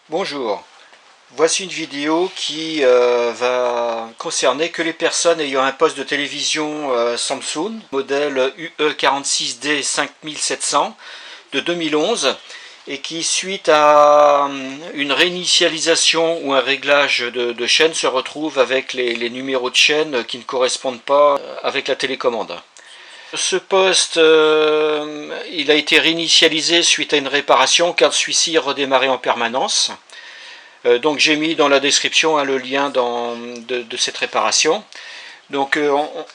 Bonjour, voici une vidéo qui va concerner que les personnes ayant un poste de télévision Samsung, modèle UE46D 5700 de 2011, et qui, suite à une réinitialisation ou un réglage de chaîne, se retrouve avec les numéros de chaîne qui ne correspondent pas avec la télécommande. Ce poste, il a été réinitialisé suite à une réparation car celui-ci redémarrait en permanence. Donc j'ai mis dans la description le lien de cette réparation. Donc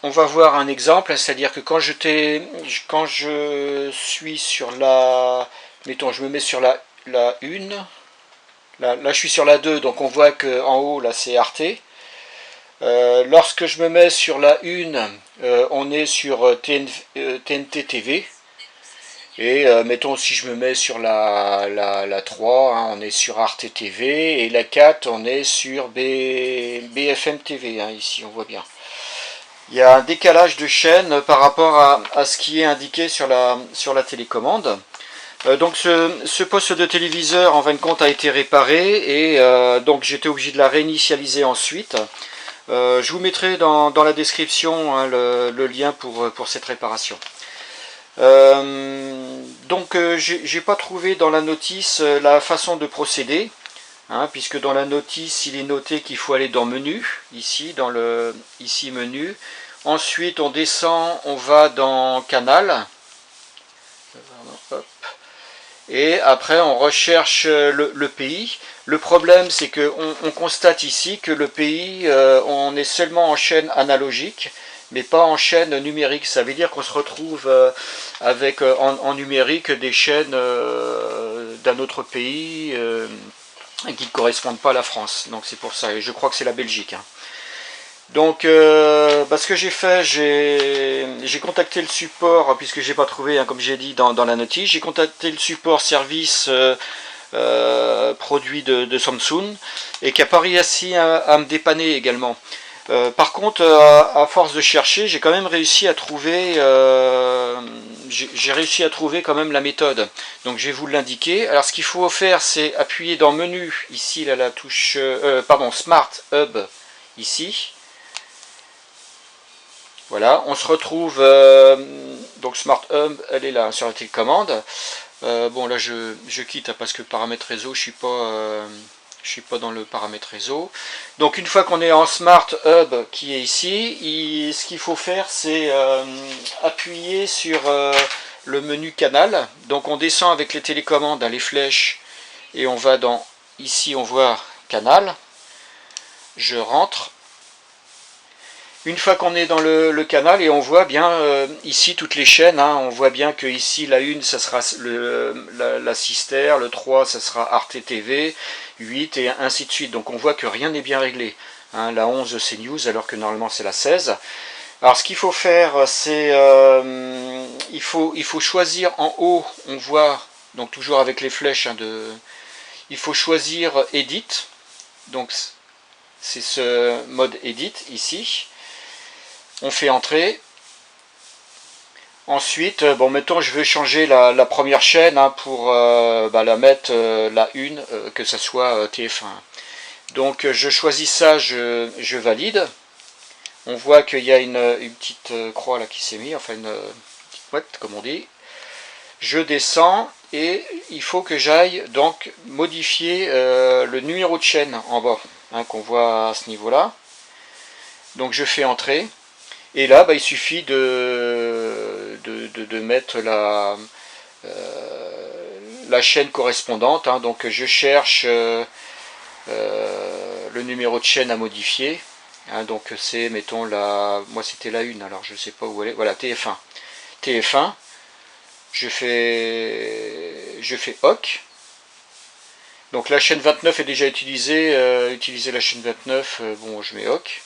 on va voir un exemple, c'est-à-dire que quand je suis sur la... Mettons, je me mets sur la 1, là je suis sur la 2, donc on voit qu'en haut, là c'est Arte. Lorsque je me mets sur la 1, on est sur TNT TV. Et mettons si je me mets sur la 3, hein, on est sur Arte TV. Et la 4, on est sur BFM TV, hein, ici on voit bien. Il y a un décalage de chaîne par rapport à ce qui est indiqué sur la télécommande. Donc ce poste de téléviseur en fin de compte a été réparé et donc j'étais obligé de la réinitialiser ensuite. Je vous mettrai dans la description, hein, le lien pour cette réparation. Donc j'ai pas trouvé dans la notice la façon de procéder, hein, puisque dans la notice il est noté qu'il faut aller dans menu, ici dans le menu. Ensuite on descend, on va dans canal. Hop. Et après on recherche le pays. Le problème c'est qu'on constate ici que le pays, on est seulement en chaîne analogique, mais pas en chaîne numérique. Ça veut dire qu'on se retrouve avec en numérique des chaînes d'un autre pays qui ne correspondent pas à la France. Donc c'est pour ça, et je crois que c'est la Belgique, hein. Donc ce que j'ai fait, j'ai contacté le support, puisque j'ai pas trouvé, hein, comme j'ai dit dans la notice, j'ai contacté le support service produit de Samsung, et qui a pas réussi à me dépanner également. Par contre, à force de chercher, j'ai quand même réussi à trouver, quand même la méthode. Donc je vais vous l'indiquer. Alors ce qu'il faut faire, c'est appuyer dans menu, ici là, la touche, Smart Hub, ici. Voilà, on se retrouve, donc Smart Hub, elle est là sur la télécommande. Bon là je quitte, hein, parce que paramètres réseau, je suis pas dans le paramètre réseau. Donc une fois qu'on est en Smart Hub qui est ici, ce qu'il faut faire, c'est appuyer sur le menu canal. Donc on descend avec les télécommandes, hein, les flèches, et on va dans, ici on voit canal. Je rentre. Une fois qu'on est dans le canal, et on voit bien ici toutes les chaînes, hein, on voit bien que ici la 1 ça sera la Sister, le 3 ça sera Arte TV, 8 et ainsi de suite. Donc on voit que rien n'est bien réglé, hein. La 11 c'est News alors que normalement c'est la 16. Alors ce qu'il faut faire, c'est il faut choisir en haut, on voit, donc toujours avec les flèches, hein, il faut choisir Edit. Donc c'est ce mode Edit ici. On fait entrer. Ensuite, bon, mettons je veux changer la première chaîne, hein, pour la mettre la 1, que ça soit TF1. Donc je choisis ça, je valide. On voit qu'il y a une petite croix là qui s'est mise, enfin une petite boîte comme on dit. Je descends et il faut que j'aille donc modifier le numéro de chaîne en bas, hein, qu'on voit à ce niveau là. Donc je fais entrer. Et là, il suffit de mettre la chaîne correspondante, hein. Donc je cherche le numéro de chaîne à modifier, hein. Donc c'est, mettons, moi c'était la 1, alors je sais pas où elle est. Voilà, TF1. TF1, je fais OK. Donc la chaîne 29 est déjà utilisée. Utiliser la chaîne 29, bon, je mets OK.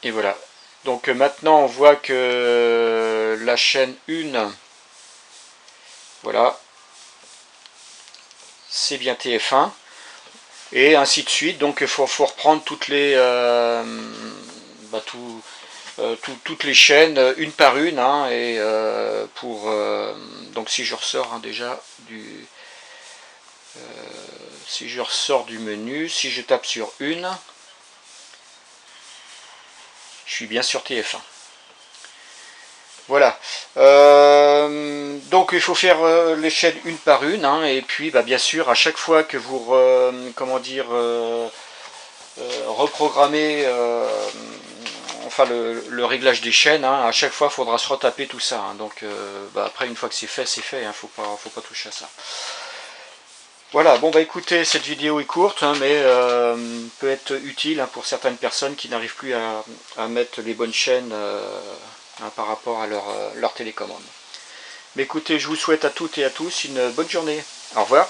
Et voilà. Donc maintenant on voit que la chaîne 1, voilà, c'est bien TF1. Et ainsi de suite. Donc il faut reprendre toutes les toutes les chaînes une par une, hein, et donc si je ressors, hein, déjà Si je ressors du menu, si je tape sur une, je suis bien sur TF1. Voilà. Donc il faut faire les chaînes une par une, hein, et puis bah, bien sûr à chaque fois que vous reprogrammez enfin le réglage des chaînes, hein, à chaque fois il faudra se retaper tout ça. Hein, donc bah, après une fois que c'est fait, hein, faut pas toucher à ça. Voilà, bon bah écoutez, cette vidéo est courte, hein, mais peut être utile, hein, pour certaines personnes qui n'arrivent plus à mettre les bonnes chaînes hein, par rapport à leur télécommande. Mais écoutez, je vous souhaite à toutes et à tous une bonne journée. Au revoir.